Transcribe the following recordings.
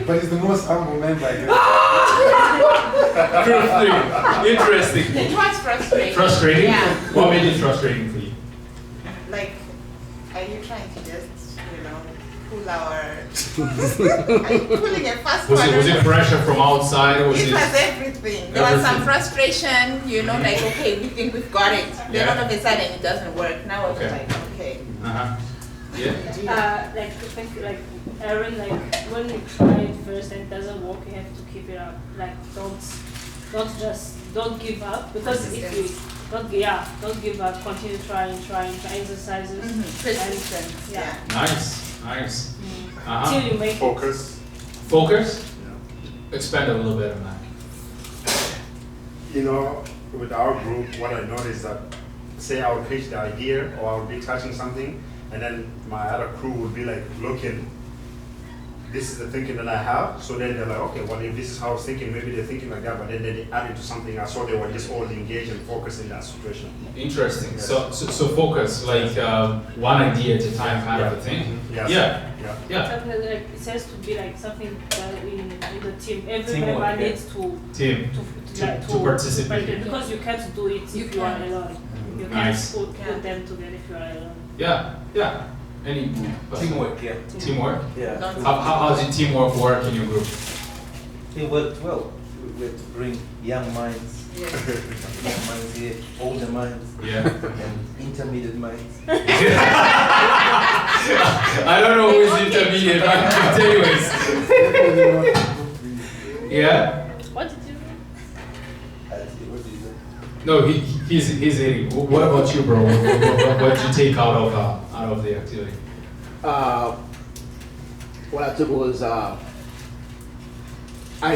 But he's the most humble member, I guess. Interesting. It was frustrating. Frustrating? Yeah. What made it frustrating for you? Like, are you trying to just, pull our... Are you pulling a fast one? Was it pressure from outside? Or was It was everything. There was some frustration, like, okay, we think we've got it. Then all of a sudden it doesn't work. Now it's like, okay. Uh-huh. Yeah. Like Aaron, when you try it first and it doesn't work, you have to keep it up. Like don't give up, because if you don't give up, continue trying exercises. Persistence. Yeah. Nice. Till you make Focus. Focus? Yeah. Expand a little bit on that. With our group, what I noticed that, say I would pitch the idea or I would be touching something, and then my other crew would be like looking, this is the thinking that I have. So then they're like, okay, well, if this is how I was thinking, maybe they're thinking like that, but then they add it to something else, so they were just all engaged and focused in that situation. Interesting. Yes. So focus, like one idea at a time kind of a thing. Yes. Yeah. Something like it has to be like something in the team. Every Teamwork, member yeah. needs to participate. because you can't do it if you are alone. You Nice. can't put them together if you are alone. Yeah. Any Teamwork, yeah. Teamwork? Yeah. How does the teamwork work in your group? It worked well. We had to bring young minds. Yeah. Young minds here, older minds, Yeah. and intermediate minds. I don't know who's intermediate, but anyways. Yeah? What did you do? What did you say? No, he's eating. What about you, bro? What did you take out of the activity? What I took was I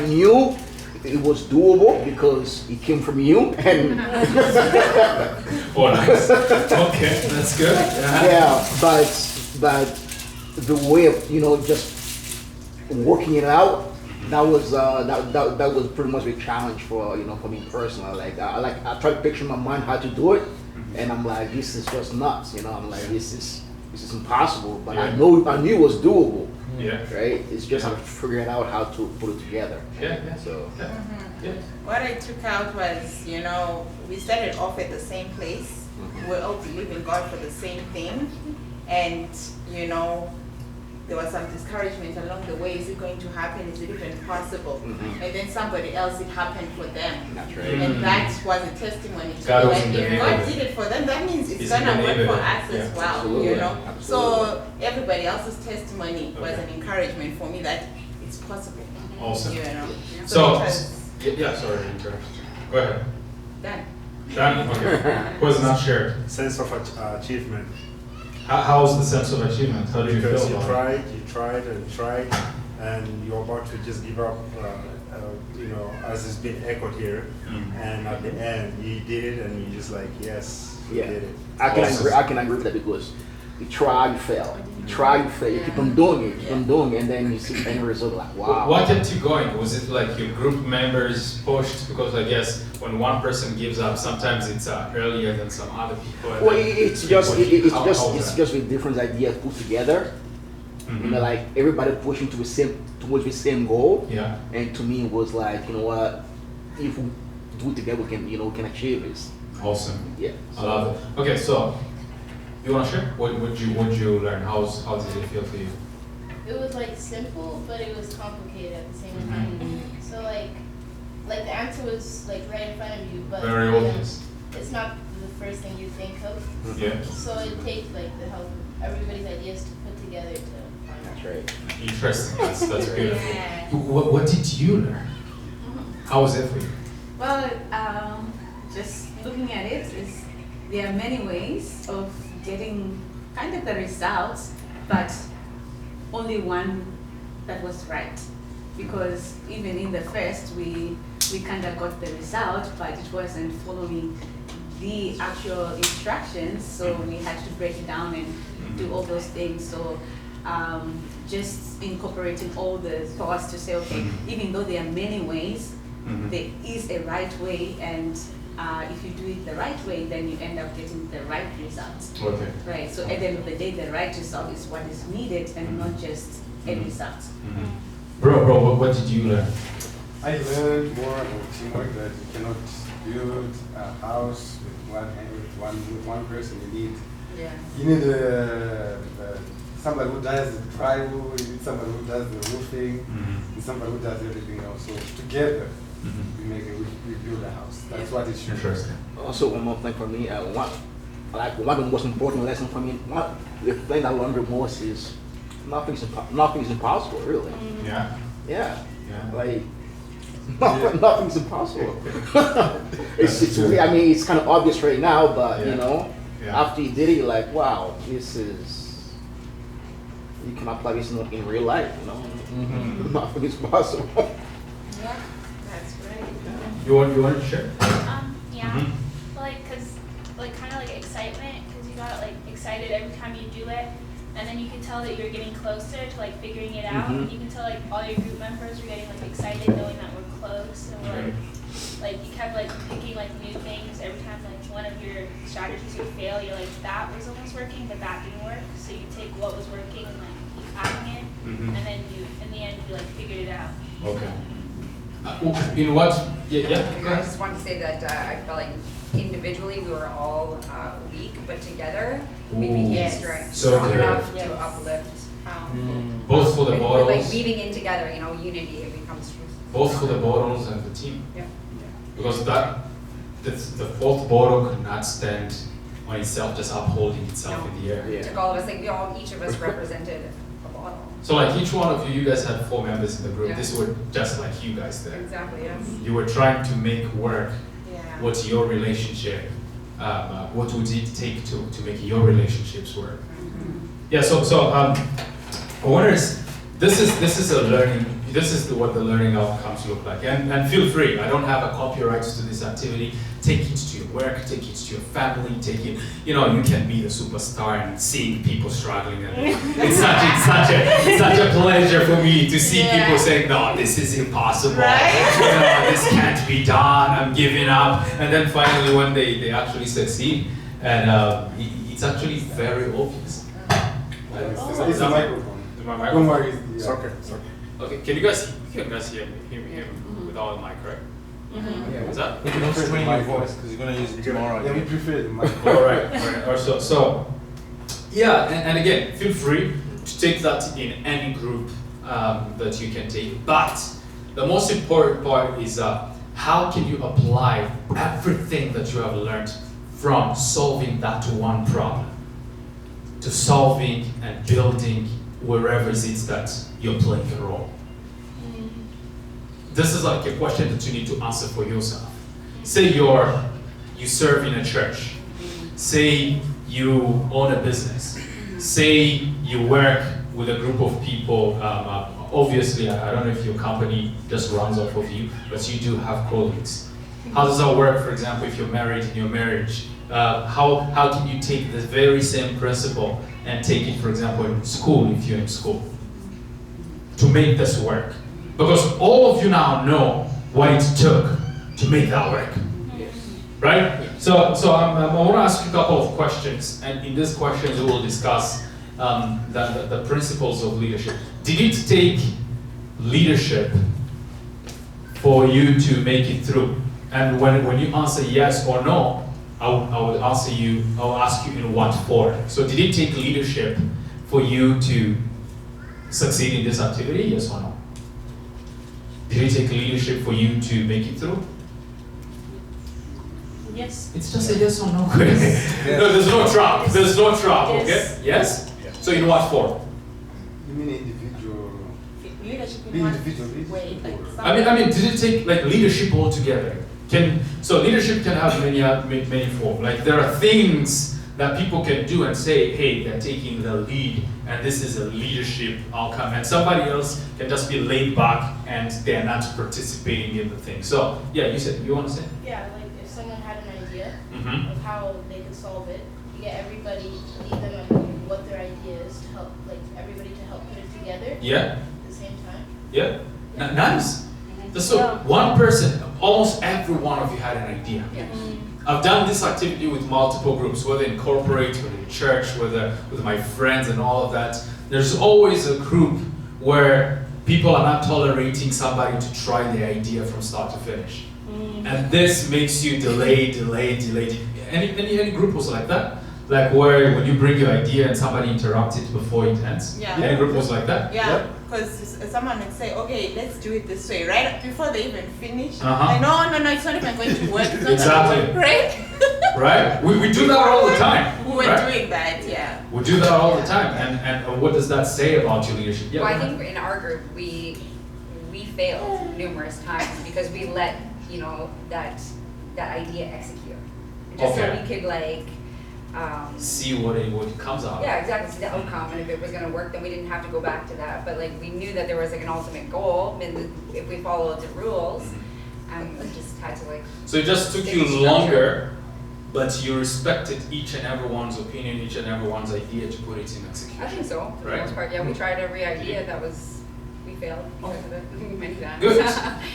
knew it was doable because it came from you, and Oh, nice. Okay, that's good. yeah, but the way of just working it out, that was that was pretty much a challenge for for me personally. Like I tried to picture in my mind how to do it, and I'm like, this is just nuts. I'm like, this is impossible. But I knew it was doable. Yeah. Right? It's just figuring out how to put it together. Yeah. So. Yeah. What I took out was, we started off at the same place. We're all believing God for the same thing. And, there was some discouragement along the way. Is it going to happen? Is it even possible? And then somebody else, it happened for them. That's right. And that was a testimony to God me. was Like, in the if God neighborhood. did it for them, that means it's He's going in to the work for neighborhood. us as Yeah. well, Absolutely. So everybody else's testimony was an encouragement for me that it's possible. Awesome. So So, it was sorry to interrupt. Go ahead. done. Done? Okay. Was not shared. Sense of achievement. How was the sense of achievement? How do you Because feel you about it? tried, and you're about to just give up, as it's been echoed here. And at the end, you did it, and you just like, yes, you Yeah, did it. I can Awesome. agree. I can agree with that because you try, you fail. You try, you fail. You keep on doing it, and then you see the end result. Like, wow. What kept you going? Was it like your group members pushed? Because I guess when one person gives up, sometimes it's earlier than some other people. and Well, then it's you just push. it's How just was it's that? just with different ideas put together. Like everybody pushing towards the same goal. Yeah. And to me, it was like, what, if we do it together, we can can achieve this. Awesome. Yeah. I love it. Okay, so you want to share? What would you learn? How did it feel to you? It was simple, but it was complicated at the same time. So like the answer was right in front of you, but Very obvious. it's not the first thing you think of. Yeah. So it takes the help of everybody's ideas to put together to find That's right. Interesting. That's beautiful. Yeah. What did you learn? How was it for you? Well, just looking at it, there are many ways of getting kind of the results, but only one that was right. Because even in the first, we kind of got the result, but it wasn't following the actual instructions, so we had to break it down and do all those things. So just incorporating all the thoughts to say, okay, even though there are many ways, there is a right way, and if you do it the right way, then you end up getting the right result. Okay. Right. So at the end of the day, the right result is what is needed, and not just a result. Bro, what did you learn? I learned more about teamwork, that you cannot build a house with one hand, with one person. You need somebody who does the drywall, you need somebody who does the roofing, and somebody who does everything else. So together we build a house. That's what it should be. Interesting. Also, one more thing for me, one of the most important lessons for me, the thing I learned the most is nothing's impossible, really. Yeah. Yeah. Yeah. Like, nothing's impossible. it's weird. I mean, it's kind of obvious right now, but you know, after you did it, you're like, wow, you can apply this in real life, you know? Nothing is possible. Yeah, that's great. You want to share? Yeah. Kind of like excitement, because you got like excited every time you do it, and then you can tell that you're getting closer to like figuring it out. You can tell like all your group members are getting like excited knowing that we're close, and we're like you kept like picking like new things every time like one of your strategies would fail. You're like, that was almost working, but that didn't work. So you take what was working and like keep adding it, and then you in the end you like figured it out. Okay. In what? Yeah. I just want to say that I felt like individually we were all weak, but together we became strong enough to uplift. Both for the We're bottles. like weaving in together, you know, unity. It becomes Both for the bottles and the team. Yeah. Because the fourth bottle could not stand on itself, just upholding itself in the air. It took all of us, like each of us represented a bottle. So like each one of you guys had 4 members in the group. Yeah. This were just like you guys there. Exactly. Yes. You were trying to make work. What's your relationship? What would it take to make your relationships work? Yeah. So I wonder this is a learning. This is what the learning outcomes look like. And feel free. I don't have a copyright to this activity. Take it to your work. Take it to your family. Take it. You know, you can be the superstar and seeing people struggling. And it's such a pleasure for me to see people saying, "No, this is impossible. You know, this can't be done. I'm giving up." And then finally, when they actually succeed, and it's actually very obvious. It's a microphone. My Don't microphone. worry. It's okay. It's okay. Okay, can you guys hear me without the mic, right? Yeah. Is that? You don't strain your voice because you're going to use it tomorrow. Yeah, we again. prefer the mic. All right. Or so yeah, and again, feel free to take that in any group that you can take. But the most important part is how can you apply everything that you have learned from solving that one problem to solving and building wherever it is that you're playing a role. This is like a question that you need to answer for yourself. Say you serve in a church. Say you own a business. Say you work with a group of people. Obviously, I don't know if your company just runs off of you, but you do have colleagues. How does that work, for example, if you're married in your marriage? How can you take the very same principle and take it, for example, in school, if you're in school, to make this work? Because all of you now know what it took to make that work, right? So I want to ask you a couple of questions, and in these questions we will discuss the principles of leadership. Did it take leadership for you to make it through? And when you answer yes or no, I will ask you in what form. So did it take leadership for you to succeed in this activity, yes or no? Did it take leadership for you to make it through? Yes. It's just a yes or no question. No, there's no trap. There's no trap, okay? Yes? So in what form? You mean individual? Leadership Be in individual. what way? Like I mean, did it take like leadership altogether? So leadership can have many forms. Like there are things that people can do and say, hey, they're taking the lead, and this is a leadership outcome. And somebody else can just be laid back and they're not participating in the thing. So yeah, you want to say? Yeah, like if someone had an idea of how they could solve it, you get everybody, lead them on what their idea is to help, like everybody to help put it together. Yeah. At the same time. Yeah. Nice. So one person, almost every one of you had an idea. Yeah. I've done this activity with multiple groups, whether in corporate, whether in church, whether with my friends and all of that. There's always a group where people are not tolerating somebody to try the idea from start to finish. And this makes you delay. Any group was like that? Like where when you bring your idea and somebody interrupts it before it ends? Yeah. Any group was like that? Yeah, because someone would say, okay, let's do it this way, right? Before they even finish. Uh-huh. Like, no, it's not even going to work. It's not Exactly. going to work, right? Right? We do that all the time. We were right? doing that, yeah. We do that all the time. And what does that say about your leadership? Yeah, Well, I think in our group, we failed numerous times because we let, that idea execute. Just so we could see what it comes out. Yeah, exactly, see the outcome, and if it was gonna work, then we didn't have to go back to that, but we knew that there was an ultimate goal, and if we followed the rules, we just had to So it just took you longer, but you respected each and everyone's opinion, each and everyone's idea to put it in execution. I think so, for the Right? most part, yeah, we tried every idea we failed because of it many times. Good.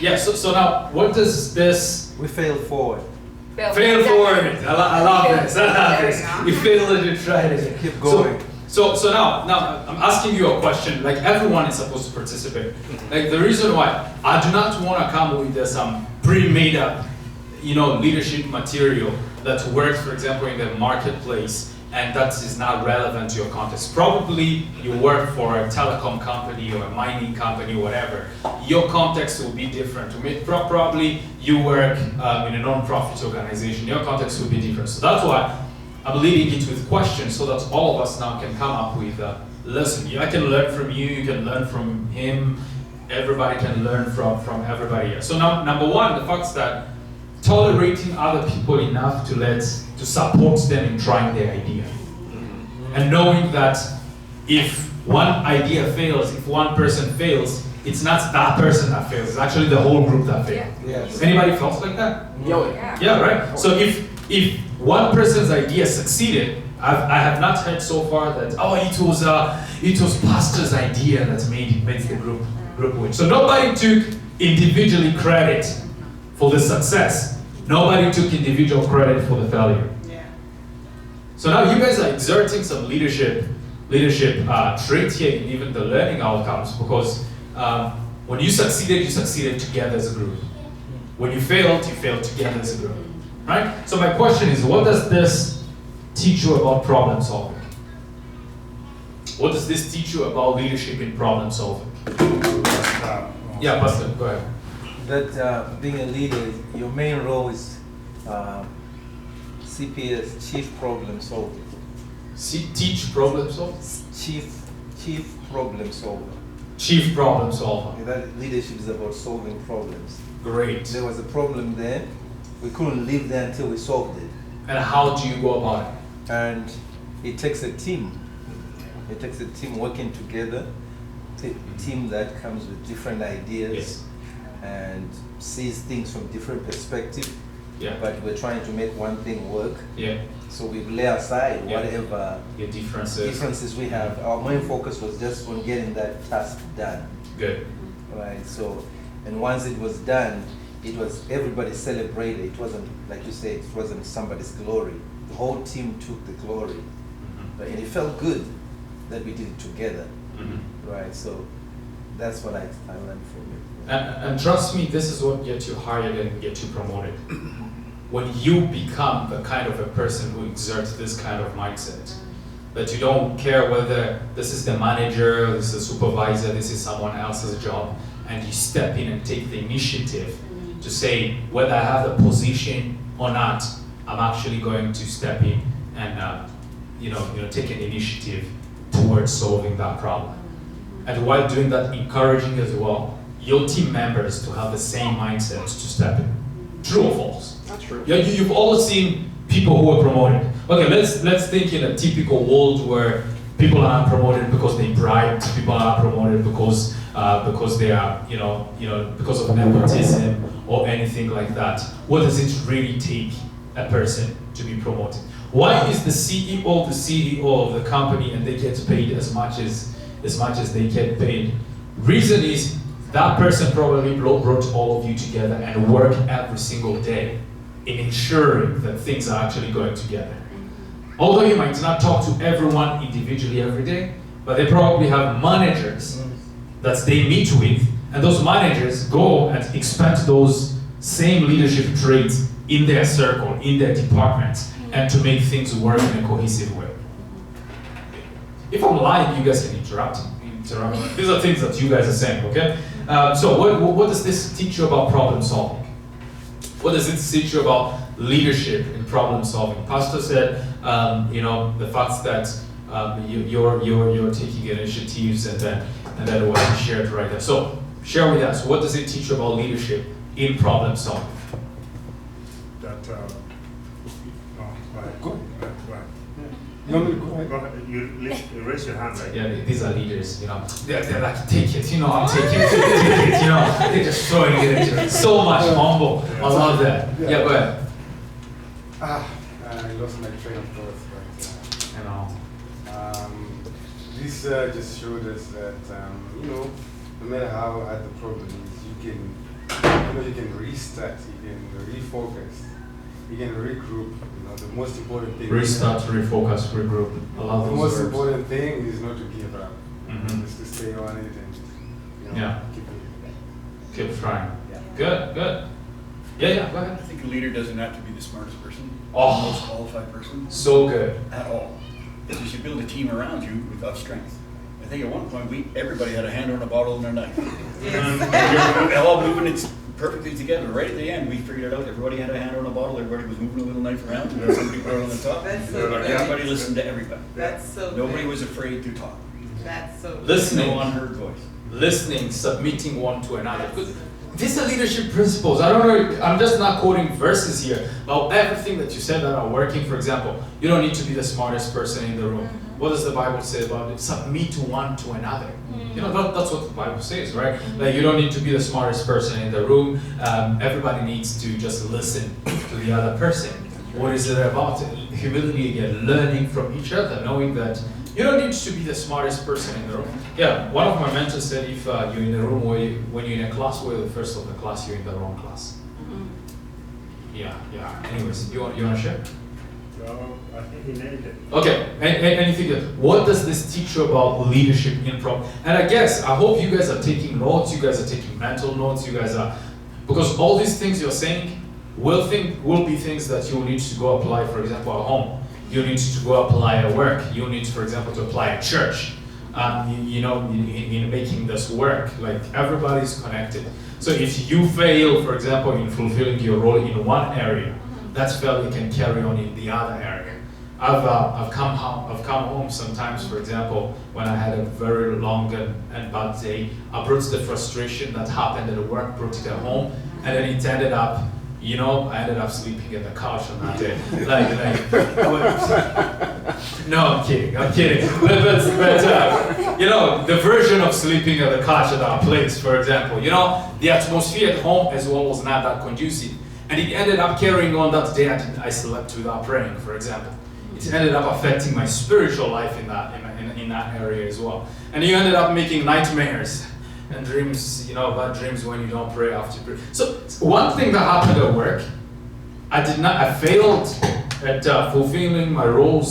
Yeah, so now, what does this... We failed forward. Fail forward. I love this. You failed and you tried it. Keep going. So now I'm asking you a question. Like everyone is supposed to participate. Like the reason why I do not want to come with some pre-made up, leadership material that works, for example, in the marketplace, and that is not relevant to your context. Probably you work for a telecom company or a mining company or whatever. Your context will be different. Probably you work in a non-profit organization. Your context will be different. So that's why I'm leading it with questions so that all of us now can come up with a lesson. I can learn from you, you can learn from him, everybody can learn from everybody else. So now, number one, the fact that tolerating other people enough to support them in trying their idea. And knowing that if one idea fails, if one person fails, it's not that person that fails, it's actually the whole group that fails. Yes. Anybody felt like that? Yeah, right? So if one person's idea succeeded, I have not heard so far that, it was pastor's idea that makes the group win. So nobody took individually credit for the success. Nobody took individual credit for the failure. Yeah. So now you guys are exerting some leadership traits here in even the learning outcomes, because when you succeeded together as a group. When you failed together as a group. Right? So my question is, what does this teach you about problem solving? What does this teach you about leadership in problem solving? Yeah, Pastor, go ahead. That being a leader, your main role is CPS, Chief Problem Solver. Teach problem solving? Chief Problem Solver. Chief problem solver. That leadership is about solving problems. Great. There was a problem there. We couldn't live there until we solved it. And how do you go about it? And it takes a team. It takes a team working together. A team that comes with different ideas. Yes. And sees things from different perspectives. Yeah. But we're trying to make one thing work. Yeah. So we lay aside whatever differences we have. Our main focus was just on getting that task done. Good. Right. So, and once it was done, it was everybody celebrated. It wasn't, like you said, it wasn't somebody's glory. The whole team took the glory. Mm-hmm. Right? And it felt good that we did it together. Mm-hmm. Right. So that's what I learned from it. And trust me, this is what gets you hired and get you promoted. When you become the kind of a person who exerts this kind of mindset, that you don't care whether this is the manager, this is the supervisor, this is someone else's job, and you step in and take the initiative to say, whether I have the position or not, I'm actually going to step in and take an initiative towards solving that problem. And while doing that, encouraging as well your team members to have the same mindset to step in. True or false? That's true. Yeah, you've all seen people who are promoted. Okay, let's think in a typical world where people are not promoted because they bribed. People are not promoted because they are because of nepotism or anything like that. What does it really take a person to be promoted? Why is the CEO of the company and they get paid as much as they get paid? Reason is that person probably brought all of you together and worked every single day in ensuring that things are actually going together. Although you might not talk to everyone individually every day, but they probably have managers that they meet with, and those managers go and expect those same leadership traits in their circle, in their departments, and to make things work in a cohesive way. If I'm lying, you guys can interrupt. These are things that you guys are saying, okay? So what does this teach you about problem solving? What does it teach you about leadership in problem solving? Pastor said, the fact that you're taking initiatives and then what you shared right there. So share with us, what does it teach you about leadership in problem solving? That, Go ahead. You want me to go ahead? Go ahead. You raise your hand, right? Yeah, these are leaders, they're like, take it, I'm taking it, take it, they're just throwing it into it. So much humble. I love that. Yeah, go ahead. I lost my train of thought, but this just showed us that no matter how hard the problem is, you can restart, you can refocus, you can regroup. The most important thing. Restart, refocus, regroup. I love the those most words. important thing is not to give up. Mm-hmm. Just to stay on it and keep trying. Yeah. Good. Yeah, go ahead. I think a leader doesn't have to be the smartest person, the Oh, most qualified person so good. at all. You should build a team around you of strength. I think at one point everybody had a hand on a bottle and a knife. Yes. We're all moving it perfectly together. Right at the end, we figured it out. Everybody had a hand on a bottle. Everybody was moving a little knife around. And then somebody put it on the top. That's so good. Everybody listened to everybody. That's so good. Nobody was afraid to talk. That's so good. Listening. No unheard voice. Listening, submitting one to another. Because these are leadership principles. I don't know, I'm just not quoting verses here, but everything that you said that are working, for example, you don't need to be the smartest person in the room. Mm-hmm. What does the Bible say about it? Submit one to another. That's what the Bible says, right? Like, you don't need to be the smartest person in the room. Everybody needs to just listen to the other person. What is it about? Humility again, learning from each other, knowing that you don't need to be the smartest person in the room. Yeah, one of my mentors said if you're in a room when you're in a class where you're the first of the class, you're in the wrong class. Yeah. Anyways, you want to share? I think he nailed it. Okay, anything else? What does this teach you about leadership in problem? And I hope you guys are taking notes, you guys are taking mental notes, you guys are, because all these things you're saying will be things that you'll need to go apply, for example, at home. You need to go apply at work. You need, for example, to apply at church. In making this work, like everybody's connected. So if you fail, for example, in fulfilling your role in one area, that failure can carry on in the other area. I've come home sometimes, for example, when I had a very long and bad day. I brought the frustration that happened at work, brought it at home, and then it ended up, I ended up sleeping at the couch on that day. No, I'm kidding. But the version of sleeping at the couch at our place, for example, the atmosphere at home as well was not that conducive. And it ended up carrying on that day I slept without praying, for example. It ended up affecting my spiritual life in that area as well. And you ended up making nightmares and dreams, bad dreams when you don't pray after prayer. So one thing that happened at work, I failed at fulfilling my role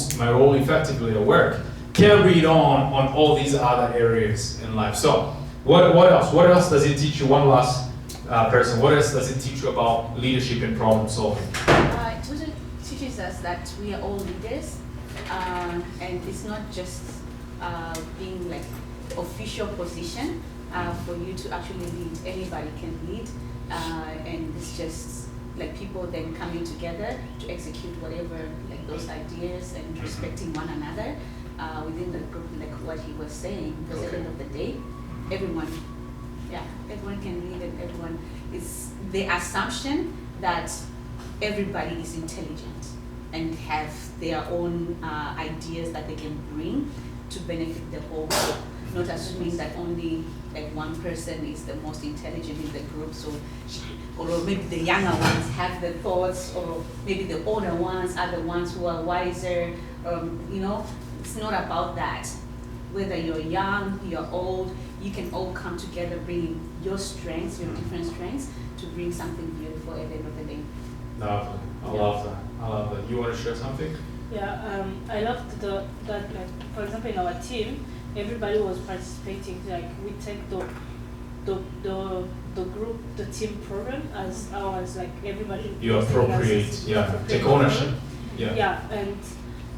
effectively at work, carried on all these other areas in life. So what else? What else does it teach you? One last person. What else does it teach you about leadership and problem solving? It also teaches us that we are all leaders, and it's not just being like the official position for you to actually lead. Anybody can lead, and it's just like people then coming together to execute whatever, like those ideas, and respecting one another within the group, like what he was saying. Because at the end of the day, everyone can lead, and everyone is the assumption that everybody is intelligent and have their own ideas that they can bring to benefit the whole group. Not assuming that only like one person is the most intelligent in the group, or maybe the younger ones have the thoughts, or maybe the older ones are the ones who are wiser. It's not about that. Whether you're young, you're old, you can all come together, bringing your strengths, your different strengths, to bring something beautiful at the end of the day. Lovely. I love that. You want to share something? Yeah, I loved that, like, for example, in our team, everybody was participating. Like we take the group, the team program as ours. Like everybody. You appropriate, take ownership. Yeah, and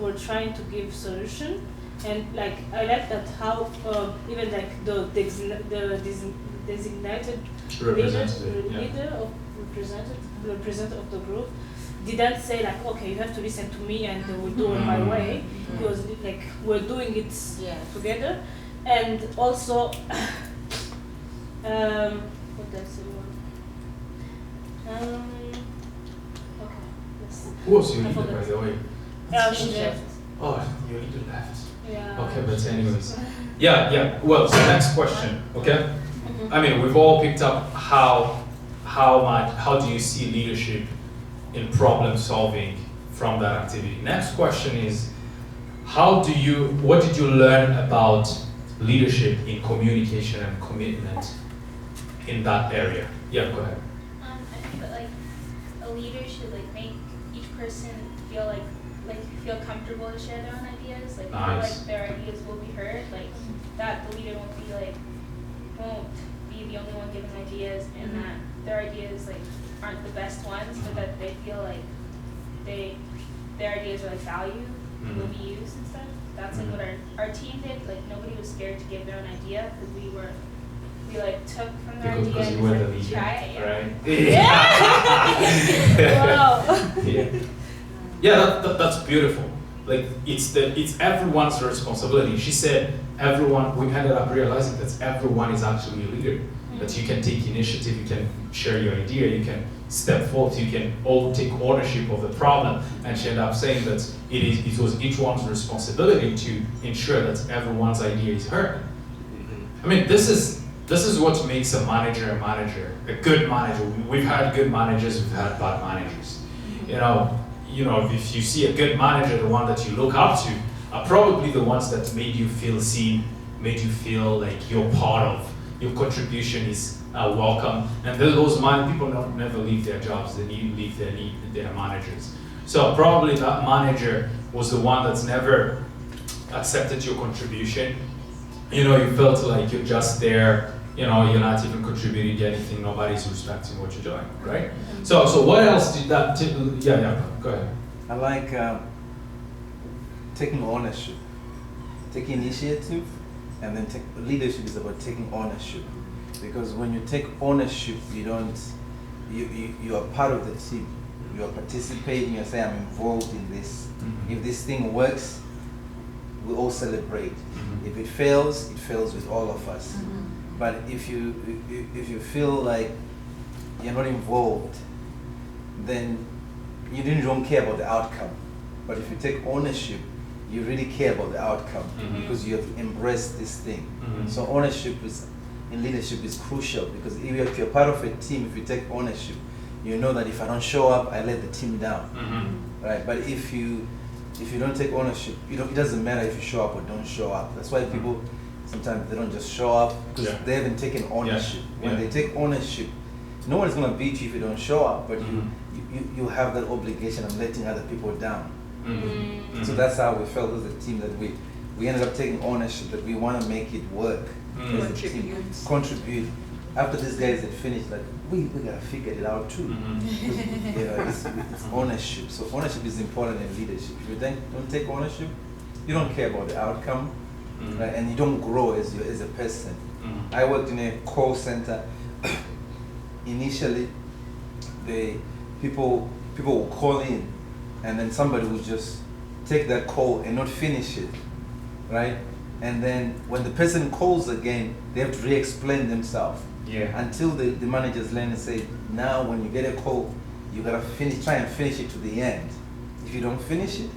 we're trying to give solution. And like I like that how even like the designated representative of the group didn't say like, okay, you have to listen to me and we'll do it my way, because like we're doing it together. And also what else? Okay, let's see. Who was your leader, by the way? She left. Oh, your leader left. Yeah. Okay, but anyways. Yeah. Well, so next question, okay? I mean, we've all picked up how do you see leadership in problem solving from that activity. Next question is, what did you learn about leadership in communication and commitment in that area? Yeah, go ahead. I think that like a leader should like make each person feel feel comfortable to share their own ideas, like feel like their ideas will be heard, like that the leader won't be the only one giving ideas, and that their ideas like aren't the best ones, but that they feel like their ideas are like valued, will be used and stuff. That's like what our team did. Like nobody was scared to give their own idea, because we like took from their idea and like try it. Right? Yeah. Wow. Yeah, that's beautiful. Like it's everyone's responsibility. She said we ended up realizing that everyone is actually a leader. That you can take initiative, you can share your idea, you can step forward, you can all take ownership of the problem. And she ended up saying that it was each one's responsibility to ensure that everyone's idea is heard. I mean, this is what makes a manager a manager, a good manager. We've had good managers, we've had bad managers. You know, if you see a good manager, the one that you look up to, are probably the ones that made you feel seen, made you feel like you're part of, your contribution is welcome. And those people never leave their jobs, they leave their managers. So probably that manager was the one that's never accepted your contribution. You felt like you're just there, you're not even contributing to anything, nobody's respecting what you're doing, right? So what else did that, go ahead. I like taking ownership, taking initiative, and then leadership is about taking ownership. Because when you take ownership, you are part of the team. You are participating, you say, I'm involved in this. If this thing works, we all celebrate. If it fails with all of us. But if you feel like you're not involved, then you don't care about the outcome. But if you take ownership, you really care about the outcome, because you have embraced this thing. So ownership in leadership is crucial, because if you're part of a team, if you take ownership, you know that if I don't show up, I let the team down, right? But if you don't take ownership, it doesn't matter if you show up or don't show up. That's why people sometimes they don't just show up, because they haven't taken ownership. When they take ownership, no one is going to beat you if you don't show up, but you have that obligation of letting other people down. So that's how we felt as a team, that we ended up taking ownership, that we want to make it work as a team. Contribute. After these guys had finished, like we gotta figure it out too. It's ownership. So ownership is important in leadership. If you don't take ownership, you don't care about the outcome, right? And you don't grow as a person. I worked in a call center. Initially, people will call in, and then somebody will just take that call and not finish it, right? And then when the person calls again, they have to re-explain themselves. Until the managers learn and say, now when you get a call, you gotta try and finish it to the end. If you don't finish it,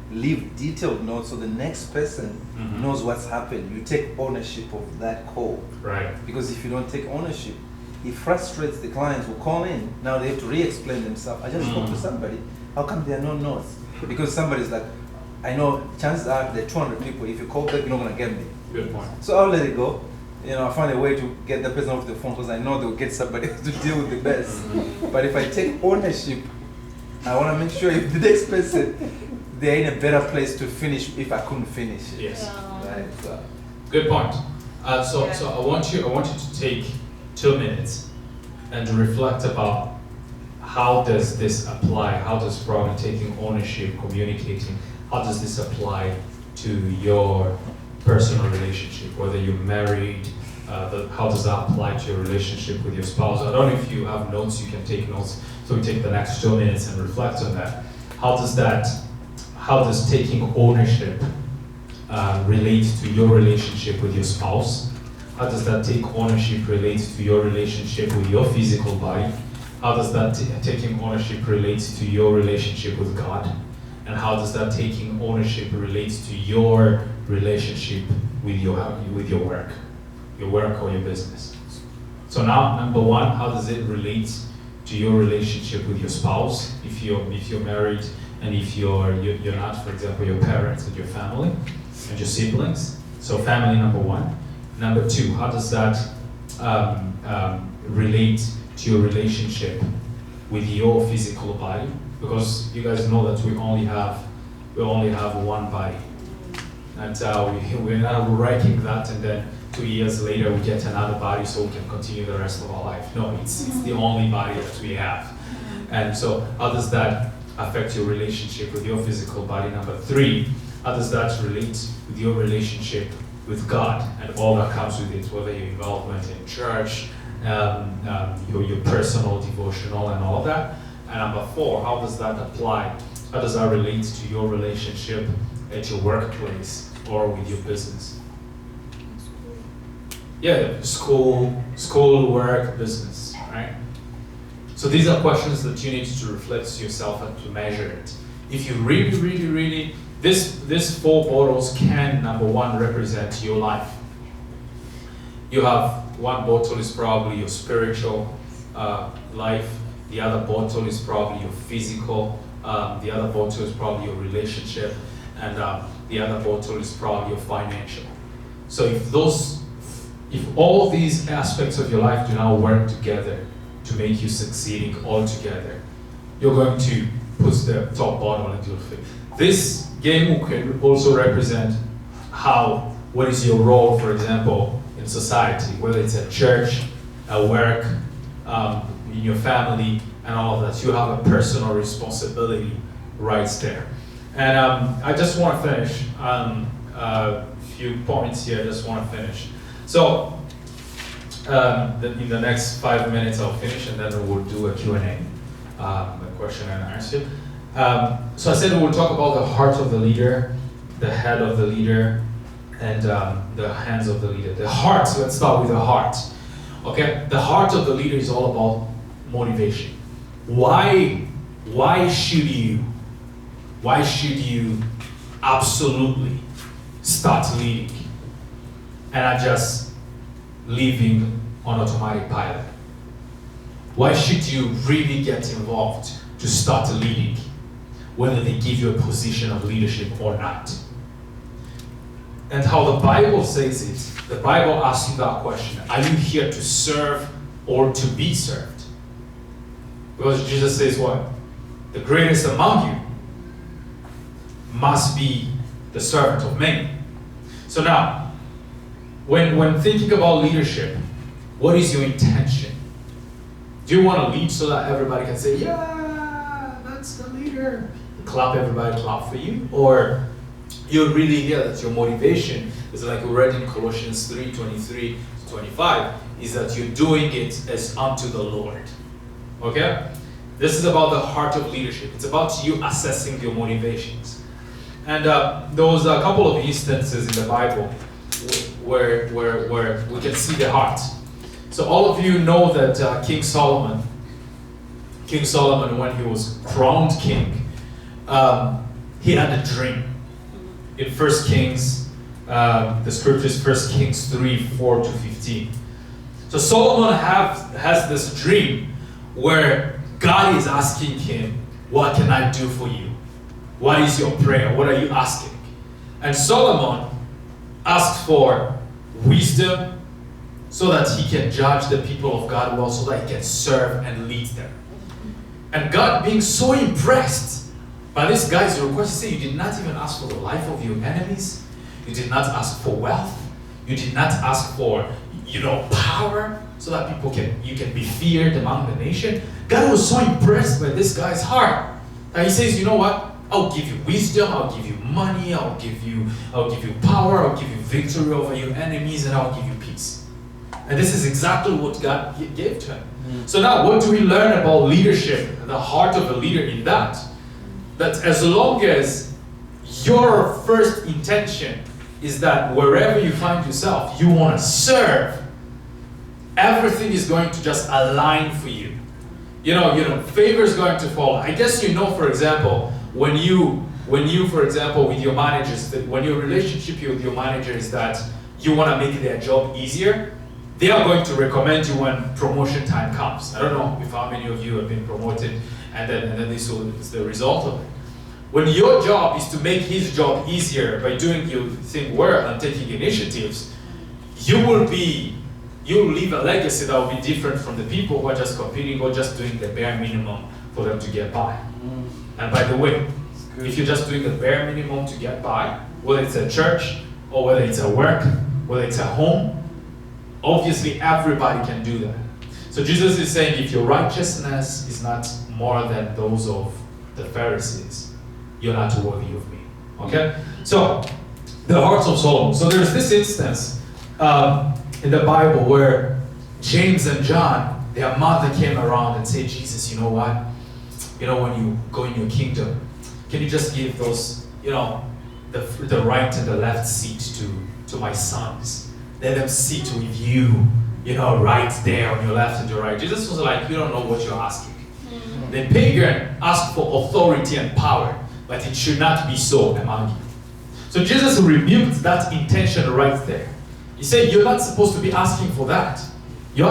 leave detailed notes so the next person knows what's happened. You take ownership of that call. Right. Because if you don't take ownership, it frustrates the clients who call in. Now they have to re-explain themselves. I just spoke to somebody. How come there are no notes? Because somebody's like, I know chances are there are 200 people. If you call back, you're not going to get me. Good point. So I'll let it go. I find a way to get the person off the phone, because I know they'll get somebody to deal with the best. But if I take ownership, I want to make sure if the next person, they're in a better place to finish if I couldn't finish it. Yes. Right. Good point. So I want you to take 2 minutes and reflect about how does this apply? How does probably taking ownership, communicating, how does this apply to your personal relationship? Whether you're married, how does that apply to your relationship with your spouse? I don't know if you have notes, you can take notes. So we take the next 2 minutes and reflect on that. How does taking ownership relate to your relationship with your spouse? How does that take ownership relate to your relationship with your physical body? How does that taking ownership relate to your relationship with God? And how does that taking ownership relate to your relationship with your work or your business? So now, number one, how does it relate to your relationship with your spouse, if you're married, and if you're not, for example, your parents and your family and your siblings? So family, number one. Number two, how does that relate to your relationship with your physical body? Because you guys know that we only have one body, and we're not wrecking that, and then 2 years later we get another body so we can continue the rest of our life. No, it's the only body that we have. And so how does that affect your relationship with your physical body? Number three, how does that relate with your relationship with God and all that comes with it, whether your involvement in church, your personal devotional and all of that? And number four, how does that apply? How does that relate to your relationship at your workplace or with your business? Yeah, school, work, business, right? So these are questions that you need to reflect to yourself and to measure it. If you really, these four bottles can, number one, represent your life. You have one bottle is probably your spiritual life. The other bottle is probably your physical. The other bottle is probably your relationship. And the other bottle is probably your financial. So if all these aspects of your life do not work together to make you succeeding all together, you're going to put the top bottle into your face. This game can also represent what is your role, for example, in society, whether it's at church, at work, in your family, and all of that. You have a personal responsibility right there. And I just want to finish a few points here. I just want to finish. So in the next 5 minutes I'll finish, and then we'll do a Q&A, a question and answer. So I said we'll talk about the heart of the leader, the head of the leader, and the hands of the leader. The heart, so let's start with the heart. Okay, the heart of the leader is all about motivation. Why should you absolutely start leading and not just living on automatic pilot? Why should you really get involved to start leading, whether they give you a position of leadership or not? And how the Bible says it, the Bible asks you that question: are you here to serve or to be served? Because Jesus says what? The greatest among you must be the servant of many. So now, when thinking about leadership, what is your intention? Do you want to lead so that everybody can say, yeah, that's the leader? Clap, everybody clap for you? Or you're really here that your motivation is like we read in Colossians 3:23-25, is that you're doing it as unto the Lord. Okay? This is about the heart of leadership. It's about you assessing your motivations. And there was a couple of instances in the Bible where we can see the heart. So all of you know that King Solomon, when he was crowned king, he had a dream. In 1 Kings, the scriptures, 1 Kings 3:4-15. So Solomon has this dream where God is asking him, what can I do for you? What is your prayer? What are you asking? And Solomon asked for wisdom so that he can judge the people of God well, so that he can serve and lead them. And God, being so impressed by this guy's request, he said, you did not even ask for the life of your enemies. You did not ask for wealth. You did not ask for, power so that you can be feared among the nation. God was so impressed by this guy's heart that he says, you know what? I'll give you wisdom, I'll give you money, I'll give you power, I'll give you victory over your enemies, and I'll give you peace. And this is exactly what God gave to him. So now, what do we learn about leadership, the heart of a leader in that? That as long as your first intention is that wherever you find yourself, you want to serve, everything is going to just align for you. Favor is going to follow. I guess for example, when you, for example, with your managers, when your relationship with your manager is that you want to make their job easier, they are going to recommend you when promotion time comes. I don't know if how many of you have been promoted, and then this is the result of it. When your job is to make his job easier by doing your thing well and taking initiatives, you will leave a legacy that will be different from the people who are just competing or just doing the bare minimum for them to get by. And by the way, if you're just doing the bare minimum to get by, whether it's a church or whether it's at work, whether it's at home, obviously everybody can do that. So Jesus is saying, if your righteousness is not more than those of the Pharisees, you're not worthy of me. Okay? So, the hearts of Solomon. So there's this instance in the Bible where James and John, their mother came around and said, Jesus, you know what? When you go in your kingdom, can you just give those, the right and the left seat to my sons? Let them sit with you, right there on your left and your right. Jesus was like, you don't know what you're asking. The pagan asked for authority and power, but it should not be so among you. So Jesus rebuked that intention right there. He said, you're not supposed to be asking for that. You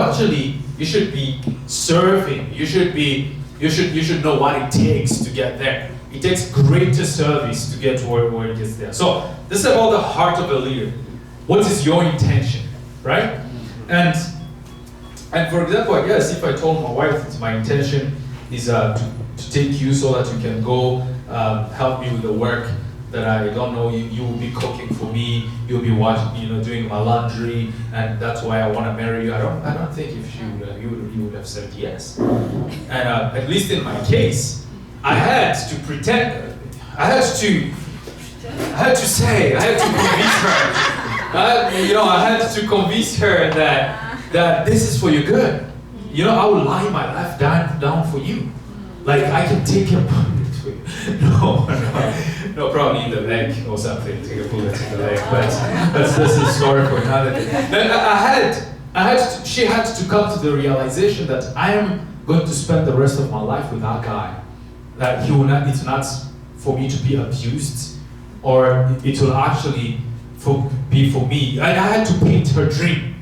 should be serving. You should know what it takes to get there. It takes greater service to get to where it gets there. So this is about the heart of a leader. What is your intention, right? And for example, I guess if I told my wife that my intention is to take you so that you can go help me with the work that I don't know, you will be cooking for me, you'll be watching, doing my laundry, and that's why I want to marry you. I don't think if you would have said yes. And at least in my case, I had to pretend, I had to convince her. I had to convince her that this is for your good. I will lie my life down for you. Like I can take a bullet for you. No, probably in the leg or something. Take a bullet in the leg. But this is a story for another day. She had to come to the realization that I am going to spend the rest of my life with that guy. That it's not for me to be abused, or it will actually be for me. I had to paint her dream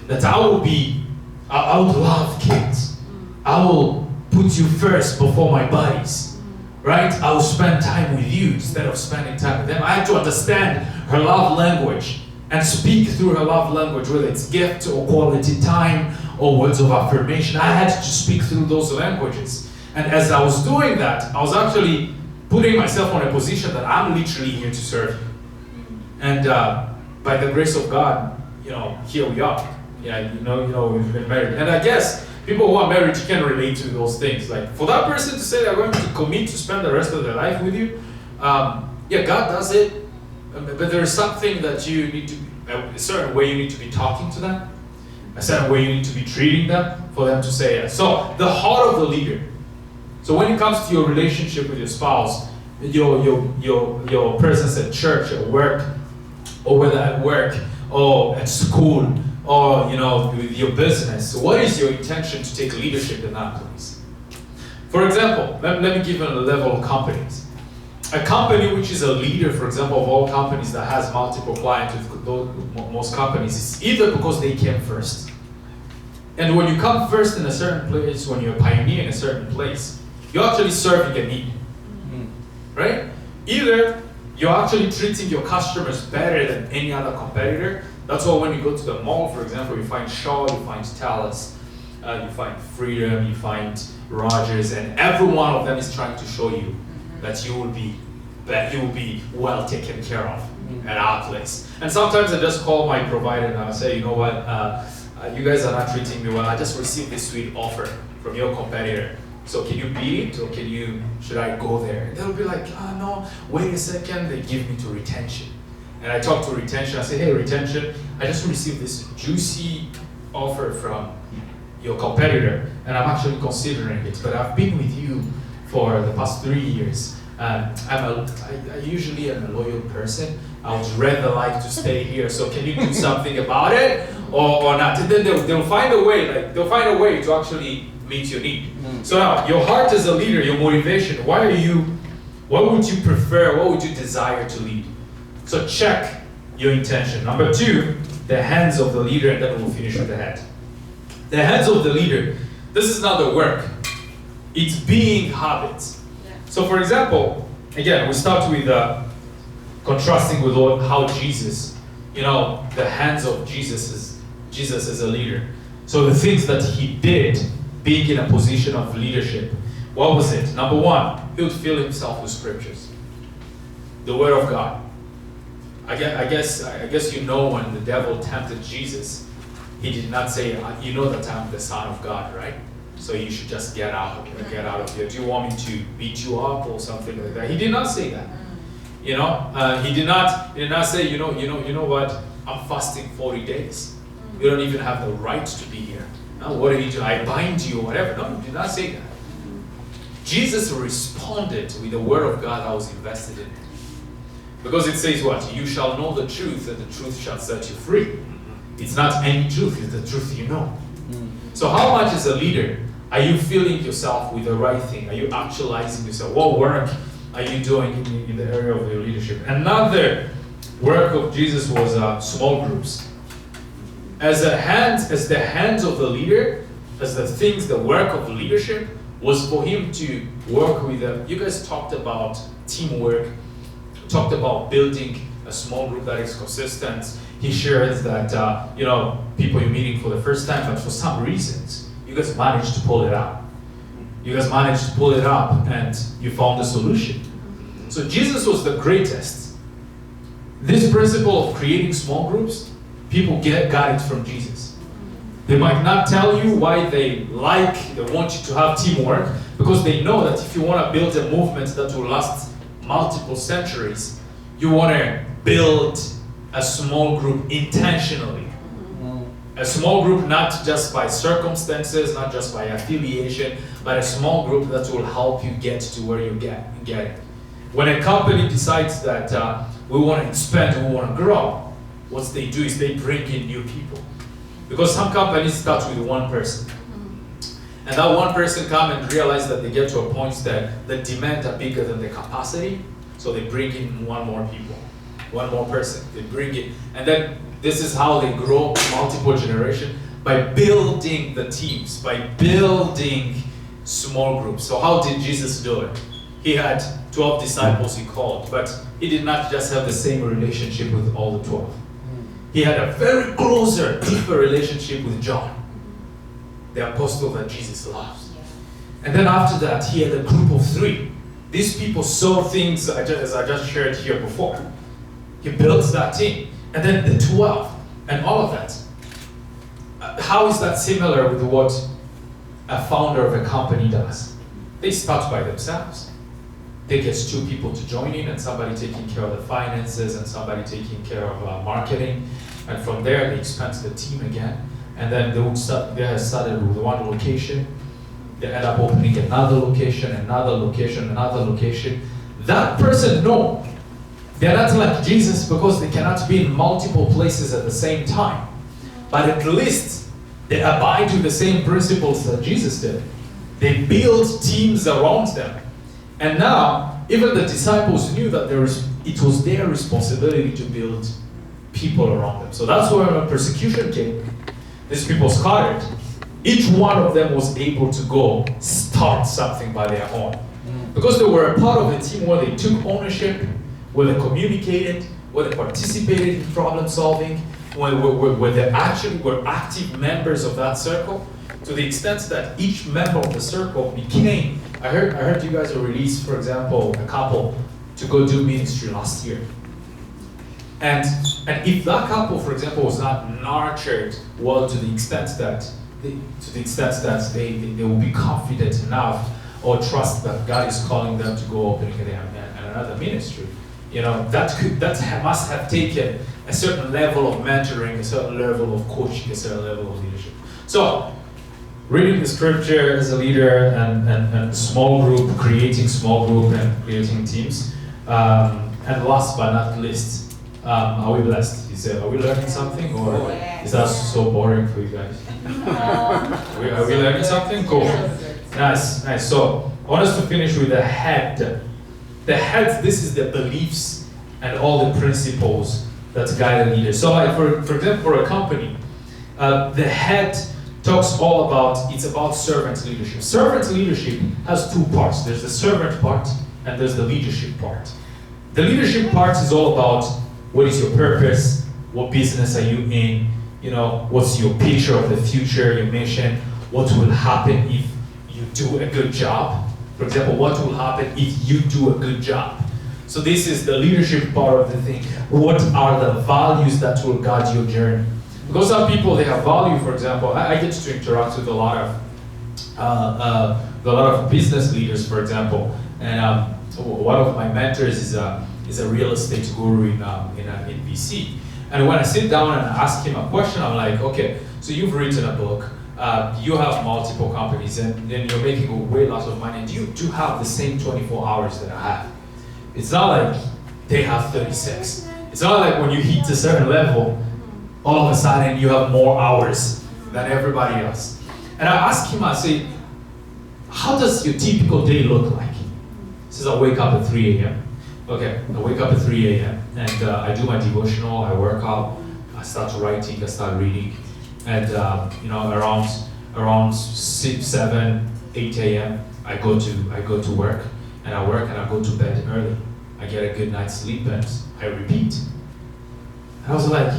that I would love kids. I will put you first before my buddies, right? I will spend time with you instead of spending time with them. I had to understand her love language and speak through her love language, whether it's gift or quality time or words of affirmation. I had to speak through those languages. And as I was doing that, I was actually putting myself on a position that I'm literally here to serve you. And by the grace of God, here we are. Yeah, we've been married. And I guess people who are married, you can relate to those things. Like for that person to say they're going to commit to spend the rest of their life with you, God does it. But there is something that you need to, a certain way you need to be talking to them, a certain way you need to be treating them for them to say yes. So the heart of the leader. So when it comes to your relationship with your spouse, your presence at church, at work, or whether at work or at school, or with your business, what is your intention to take leadership in that place? For example, let me give you a level of companies. A company which is a leader, for example, of all companies that has multiple clients with most companies, is either because they came first. And when you come first in a certain place, when you're a pioneer in a certain place, you're actually serving a need, right? Either you're actually treating your customers better than any other competitor. That's why when you go to the mall, for example, you find Shaw, you find Talus, you find Freedom, you find Rogers, and every one of them is trying to show you that you will be well taken care of. at our place. And sometimes I just call my provider and I'll say, you know what, you guys are not treating me well. I just received this sweet offer from your competitor. So can you beat it, or should I go there? And they'll be like, oh no, wait a second. They give me to retention. And I talk to retention. I say, hey, retention, I just received this juicy offer from your competitor, and I'm actually considering it. But I've been with you for the past 3 years. I usually am a loyal person. I would rather like to stay here. So can you do something about it, or not? And then they'll find a way. They'll find a way to actually meet your need. So now, your heart as a leader, your motivation. What would you prefer? What would you desire to lead? So check your intention. Number 2, the hands of the leader, and then we'll finish with the head. The hands of the leader. This is not the work. It's being habits. So for example, again, we start with contrasting with how Jesus, the hands of Jesus as a leader. So the things that he did, being in a position of leadership. What was it? Number 1, he would fill himself with scriptures. The word of God. I guess when the devil tempted Jesus, he did not say, you know that I'm the Son of God, right? So you should just get out of here. Do you want me to beat you up or something like that? He did not say that. He did not say, you know what? I'm fasting 40 days. You don't even have the right to be here. Now, what do you do? I bind you or whatever. No, he did not say that. Jesus responded with the word of God that was invested in him. Because it says what? You shall know the truth, and the truth shall set you free. It's not any truth, it's the truth you know. So how much as a leader are you filling yourself with the right thing? Are you actualizing yourself? What work are you doing in the area of your leadership? Another work of Jesus was small groups. As the hands of the leader, as the work of leadership was for him to work with them. You guys talked about teamwork, talked about building a small group that is consistent. He shares that, people you're meeting for the first time, but for some reasons, you guys managed to pull it out. You guys managed to pull it up, and you found a solution. So Jesus was the greatest. This principle of creating small groups, people got it from Jesus. They might not tell you why they want you to have teamwork, because they know that if you want to build a movement that will last multiple centuries, you want to build a small group intentionally. A small group not just by circumstances, not just by affiliation, but a small group that will help you get to where you get it. When a company decides that we want to expand, we want to grow, what they do is they bring in new people. Because some companies start with one person. And that one person come and realize that they get to a point that the demand are bigger than the capacity, so they bring in one more person. They bring it, and then this is how they grow multiple generation, by building the teams, by building small groups. So how did Jesus do it? He had 12 disciples he called, but he did not just have the same relationship with all the 12. He had a very closer, deeper relationship with John, the apostle that Jesus loves. And then after that, he had a group of 3. These people saw things as I just shared here before. He built that team. And then the 12, and all of that. How is that similar with what a founder of a company does? They start by themselves. They get 2 people to join in, and somebody taking care of the finances, and somebody taking care of marketing. And from there, they expand the team again. And then they have started with one location. They end up opening another location, another location, another location. That person, no. They're not like Jesus because they cannot be in multiple places at the same time. But at least they abide to the same principles that Jesus did. They build teams around them. And now, even the disciples knew that it was their responsibility to build people around them. So that's where when persecution came, these people scattered. Each one of them was able to go start something by their own. Because they were a part of a team where they took ownership, where they communicated, where they participated in problem solving, where they actually were active members of that circle, to the extent that each member of the circle became, I heard you guys released, for example, a couple to go do ministry last year. And if that couple, for example, was not nurtured well to the extent that they will be confident enough or trust that God is calling them to go opening another ministry, that must have taken a certain level of mentoring, a certain level of coaching, a certain level of leadership. So, reading the scripture as a leader and small group, creating small group and creating teams. And last but not least, are we blessed? You said, are we learning something, or is that so boring for you guys? Are we learning something? Cool. Nice. So I want us to finish with the head. The head, this is the beliefs and all the principles that guide a leader. So like for example, for a company, the head talks all about, it's about servant leadership. Servant leadership has two parts. There's the servant part and there's the leadership part. The leadership part is all about what is your purpose, what business are you in, what's your picture of the future, your mission, what will happen if you do a good job. For example, what will happen if you do a good job? So this is the leadership part of the thing. What are the values that will guide your journey? Because some people, they have value. For example, I get to interact with a lot of business leaders, for example, and one of my mentors is a real estate guru in BC. And when I sit down and ask him a question, I'm like, okay, so you've written a book, you have multiple companies, and then you're making a way lot of money, and you do have the same 24 hours that I have. It's not like they have 36. It's not like when you hit a certain level, all of a sudden you have more hours than everybody else. And I ask him, I say, how does your typical day look like? He says, I wake up at 3 a.m. Okay, I wake up at 3 a.m. and I do my devotional, I work out, I start writing, I start reading, and around 6, 7, 8 a.m. I go to work, and I work and I go to bed early. I get a good night's sleep and I repeat. I was like,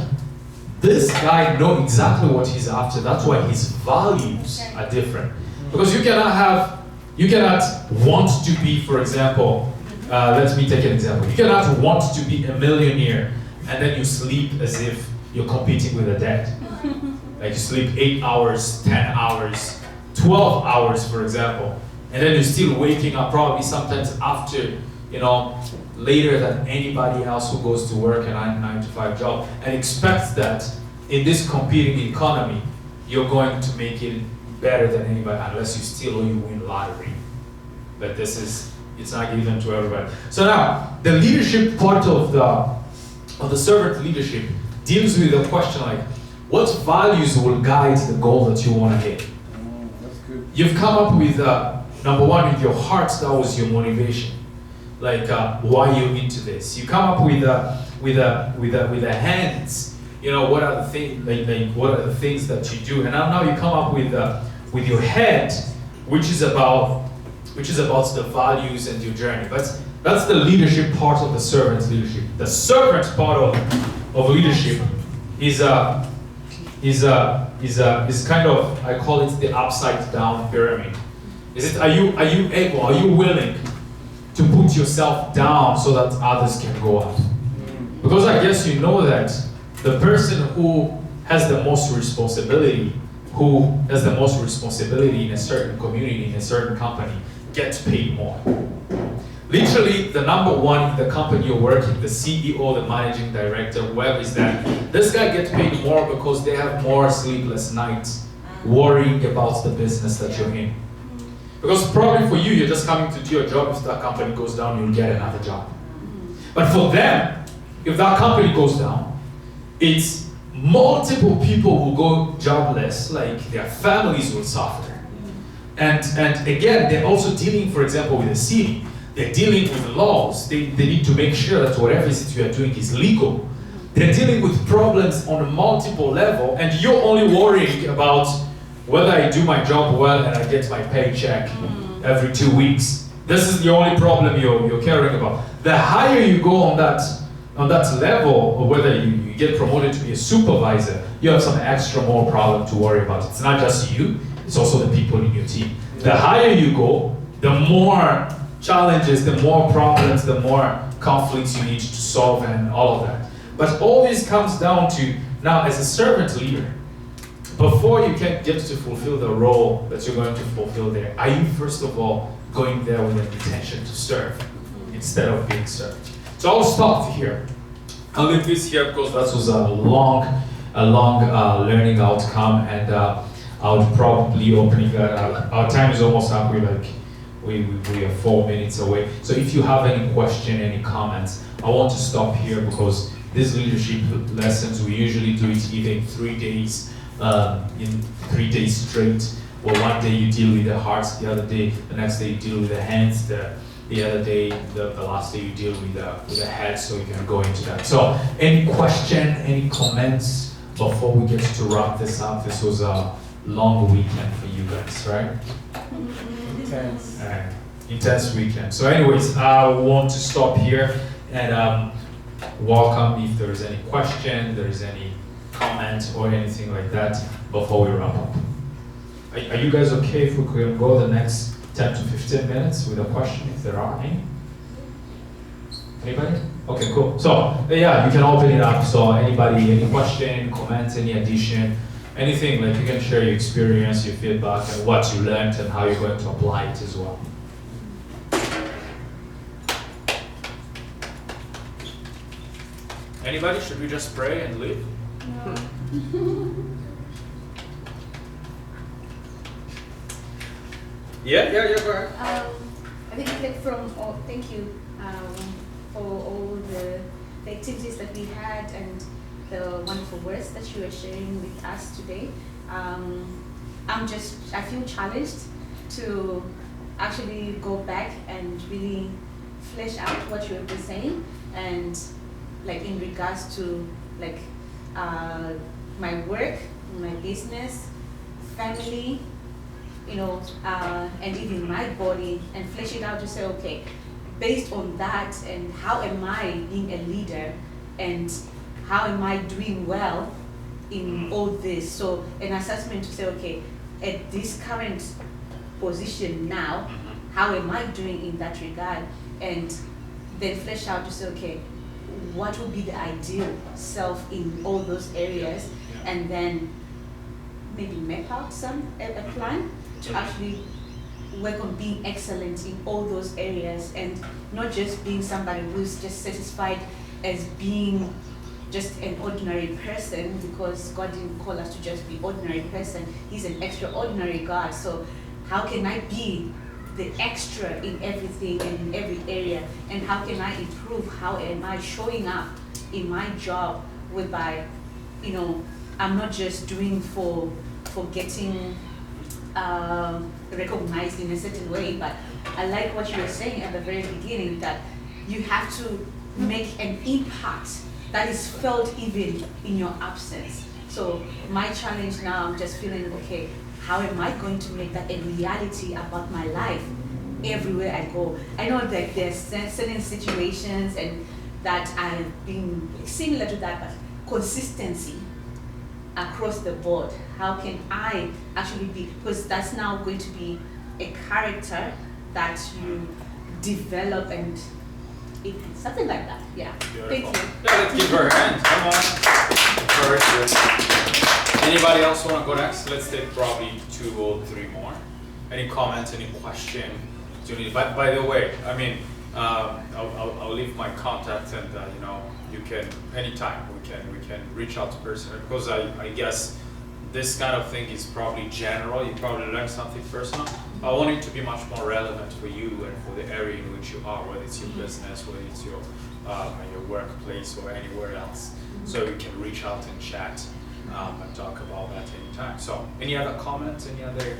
this guy knows exactly what he's after. That's why his values are different. Because you cannot want to be, for example, let me take an example. You cannot want to be a millionaire and then you sleep as if you're competing with the dead. Like you sleep 8 hours, 10 hours, 12 hours, for example, and then you're still waking up probably sometimes after, later than anybody else who goes to work a 9 to 5 job and expects that in this competing economy, you're going to make it better than anybody unless you steal or you win lottery. But it's not given to everybody. So now, the leadership part of the servant leadership deals with the question like, what values will guide the goal that you want to hit? That's good. You've come up with, number one, with your heart, that was your motivation. Like, why you're into this. You come up with the hands, what are the things, what are the things that you do? And now you come up with your head, which is about the values and your journey. But that's the leadership part of the servant's leadership. The servant part of leadership is kind of, I call it the upside down pyramid. Are you able, are you willing to put yourself down so that others can go up? Because I guess you know that the person who has the most responsibility, in a certain community, in a certain company, gets paid more. Literally, the number one in the company you're working, the CEO, the managing director, whoever is that, this guy gets paid more because they have more sleepless nights worrying about the business that you're in. Because probably for you, you're just coming to do your job. If that company goes down, you'll get another job. But for them, if that company goes down, it's multiple people will go jobless, like their families will suffer. And again, they're also dealing, for example, with the city. They're dealing with laws. They need to make sure that whatever it is you are doing is legal. They're dealing with problems on a multiple level, and you're only worrying about whether I do my job well and I get my paycheck every 2 weeks. This is the only problem you're caring about. The higher you go on that level, or whether you get promoted to be a supervisor, you have some extra more problem to worry about. It's not just you, it's also the people in your team. The higher you go, the more challenges, the more problems, the more conflicts you need to solve and all of that. But all this comes down to, now as a servant leader, before you can get to fulfill the role that you're going to fulfill there, are you first of all going there with an intention to serve instead of being served? So I'll stop here. I'll leave this here because that was a long learning outcome, and I would probably opening that up. Our time is almost up. We are 4 minutes away. So if you have any question, any comments, I want to stop here because these leadership lessons, we usually do it either in 3 days, in 3 days straight. Well, one day you deal with the hearts, the next day you deal with the hands, the other day, the last day you deal with the head, so you can go into that. So any question, any comments before we get to wrap this up? This was a long weekend for you guys, right? Intense. Intense weekend. So anyways, I want to stop here and welcome if there's any question, there's any comment or anything like that before we wrap up. Are you guys okay if we could go the next 10 to 15 minutes with a question, if there are any? Anybody? Okay, cool. So, yeah, you can open it up. So, anybody, any question, comments, any addition, anything, like you can share your experience, your feedback, and what you learned and how you're going to apply it as well. Anybody? Should we just pray and leave? No. Yeah, go ahead. I think like thank you for all the activities that we had and the wonderful words that you were sharing with us today. I feel challenged to actually go back and really flesh out what you were saying, and like in regards to like my work, my business, family, and even my body, and flesh it out to say, okay, based on that, and how am I being a leader, and how am I doing well in all this? So an assessment to say, okay, at this current position now, how am I doing in that regard? And then flesh out to say, okay, what would be the ideal self in all those areas, and then maybe map out a plan to actually work on being excellent in all those areas, and not just being somebody who's just satisfied as being just an ordinary person, because God didn't call us to just be ordinary person. He's an extraordinary God. So how can I be the extra in everything and in every area, and how can I improve? How am I showing up in my job whereby, I'm not just doing for getting recognized in a certain way, but I like what you were saying at the very beginning, that you have to make an impact that is felt even in your absence. So my challenge now, I'm just feeling, okay, how am I going to make that a reality about my life everywhere I go? I know that there's certain situations and that I've been similar to that, but consistency across the board. How can I actually be, because that's now going to be a character that you develop, and something like that. Yeah. Beautiful. Thank you. Yeah, let's give her a hand. Come on. Very good. Anybody else want to go next? Let's take probably 2 or 3 more. Any comments? Any question? By the way, I mean, I'll leave my contact, and you can anytime we can reach out to person, because I guess this kind of thing is probably general. You probably learn something personal. I want it to be much more relevant for you and for the area in which you are, whether it's your business, whether it's your workplace or anywhere else. So you can reach out and chat and talk about that anytime. So any other comments? Any other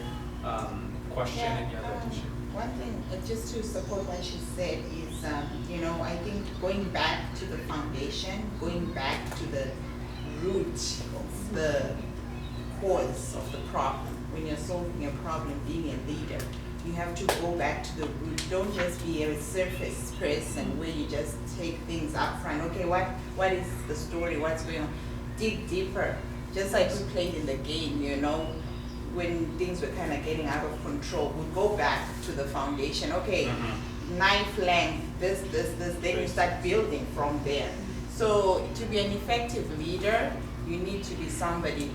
question? Any other addition? One thing, just to support what she said, is, I think going back to the foundation, going back to the root, the cause of the problem. When you're solving a problem, being a leader, you have to go back to the root. Don't just be a surface person where you just take things up front. Okay, what is the story? What's going on? Dig deeper. Just like we played in the game, when things were kind of getting out of control, we go back to the foundation. Okay, knife length, this, then you start building from there. So to be an effective leader, you need to be somebody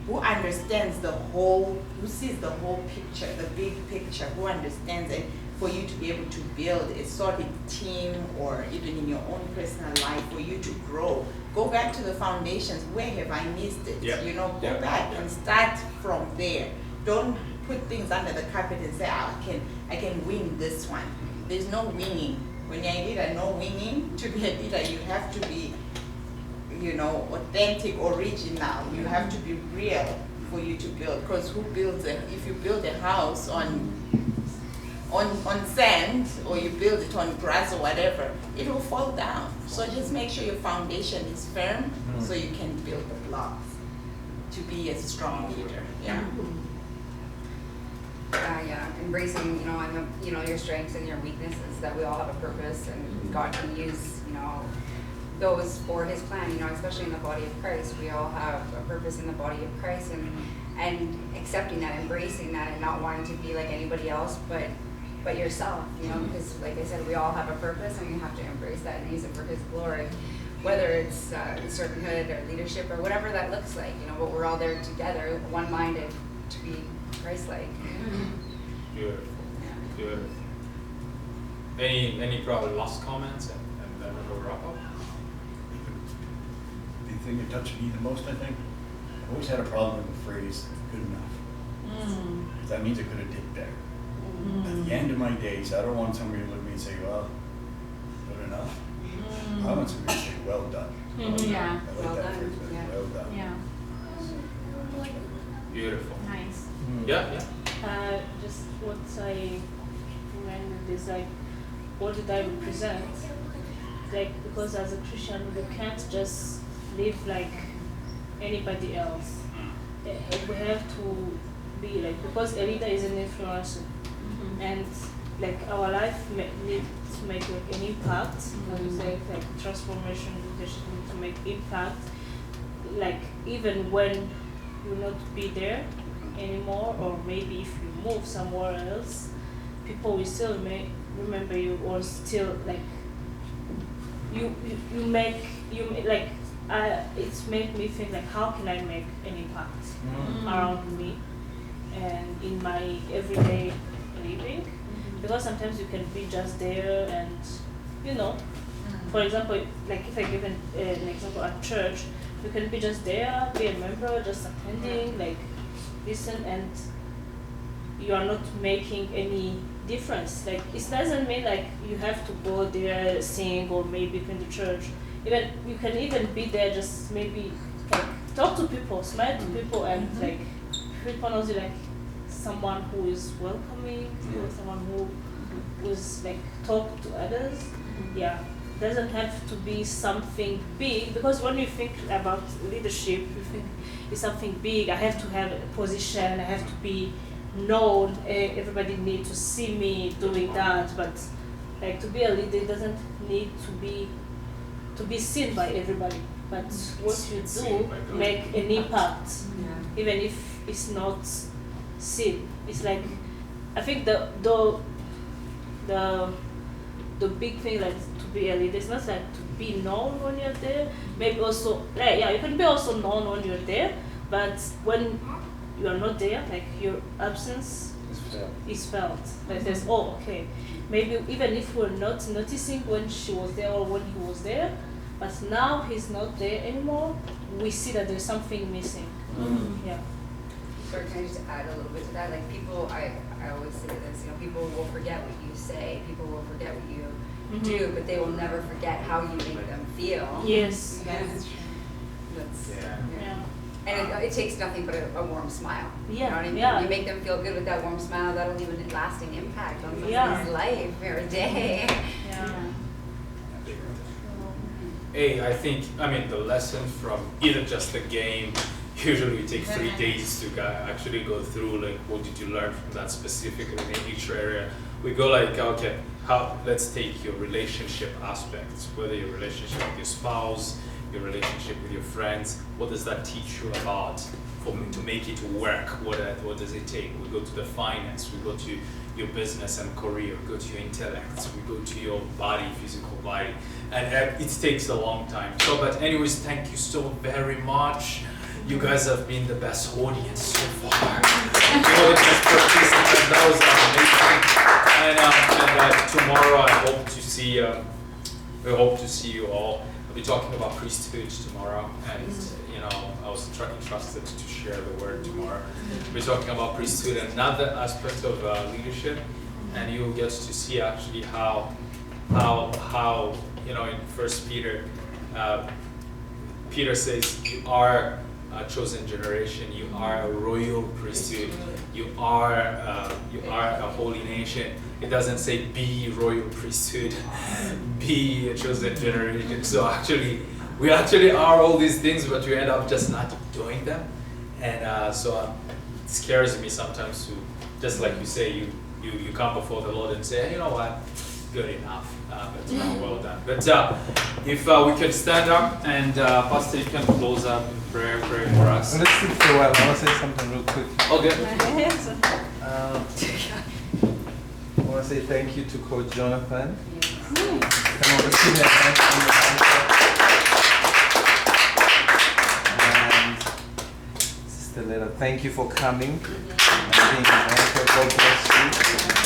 who understands who sees the whole picture, the big picture, who understands it, for you to be able to build a solid team, or even in your own personal life, for you to grow. Go back to the foundations. Where have I missed it? Yep. You know, go Yep. back and start from there. Don't put things under the carpet and say, I can wing this one. There's no winging. When you're a leader, no winging. To be a leader, you have to be, you know, authentic, original. You have to be real for you to build. Because if you build a house on sand, or you build it on grass or whatever, it will fall down. So just make sure your foundation is firm, so you can build the blocks to be a strong leader. Yeah. Yeah, embracing, your strengths and your weaknesses, that we all have a purpose, and God can use, those for His plan, especially in the body of Christ. We all have a purpose in the body of Christ, and accepting that, embracing that, and not wanting to be like anybody else, but yourself, because like I said, we all have a purpose, and we have to embrace that and use it for His glory, whether it's servanthood or leadership or whatever that looks like, but we're all there together, one-minded, to be Christ-like. Beautiful. Beautiful. Any probably last comments, and then we'll wrap up? The thing that touched me the most, I think, I've always had a problem with the phrase "good enough." That means I could have did better. At the end of my days, I don't want somebody to look at me and say, "Well, good enough." I want somebody to say, "Well done." Yeah. I like that phrase, well done. Yeah. Beautiful. Nice. Yeah. Just what I remembered is like, what did I represent? Like, because as a Christian, we can't just live like anybody else. We have to be like, because a leader is an influencer, and like our life needs to make like an impact. As you say, like transformation, leadership needs to make impact. Like even when you will not be there anymore, or maybe if you move somewhere else, people will still remember you, or still like it's made me think like, how can I make an impact around me and in my everyday living? Because sometimes you can be just there, and for example, like if I give an example at church, you can be just there, be a member, just attending, like listen, and you are not making any difference. Like it doesn't mean like you have to go there, sing, or maybe come to church. Even you can even be there, just maybe like talk to people, smile to people, and like people knows you like someone who is welcoming, someone who is like talk to others. Yeah. Doesn't have to be something big, because when you think about leadership, you think it's something big. I have to have a position, I have to be known, everybody needs to see me doing that. But like to be a leader, it doesn't need to be seen by everybody. But what you do make an impact, even if it's not seen. It's like, I think the big thing, like to be a leader, it's not like to be known when you're there. Maybe also, you can be also known when you're there, but when you are not there, like your absence is felt. Like there's, okay, maybe even if we're not noticing when she was there or when he was there, but now he's not there anymore, we see that there's something missing. Yeah. Sorry, can I just add a little bit to that? Like people, I always say this, people will forget what you say, people will forget what you do, but they will never forget how you make them feel. Yes. That's And it takes nothing but a warm smile. Yeah. You know what I mean? Yeah. You make them feel good with that warm smile, that'll leave a lasting impact on somebody's life or a day. Hey, I mean, the lesson from either just the game, usually we take 3 days to actually go through, like, what did you learn from that specifically in each area. We go like, okay, let's take your relationship aspects, whether your relationship with your spouse, your relationship with your friends. What does that teach you about to make it work? What does it take? We go to the finance, we go to your business and career, we go to your intellect, we go to your body, physical body, and it takes a long time. So, but anyways, thank you so very much. You guys have been the best audience so far. You're the best participants. That was amazing. And tomorrow I hope to see. We hope to see you all. I'll be talking about priesthood tomorrow, and I was entrusted to share the word tomorrow. We'll be talking about priesthood, another aspect of leadership, and you'll get to see actually how in First Peter, Peter says you are a chosen generation, you are a royal priesthood, you are a holy nation. It doesn't say be royal priesthood, be a chosen generation. So we actually are all these things, but we end up just not doing them. And so it scares me sometimes to, just like you say, you come before the Lord and say, hey, you know what, good enough, but well done. But if we can stand up and Pastor, you can close up in prayer, pray for us. Let's sit for a while. I want to say something real quick. Okay. I want to say thank you to Coach Jonathan. Come on, let's give him a thank you. And Sister Leda, thank you for coming and being an anchor. God bless you.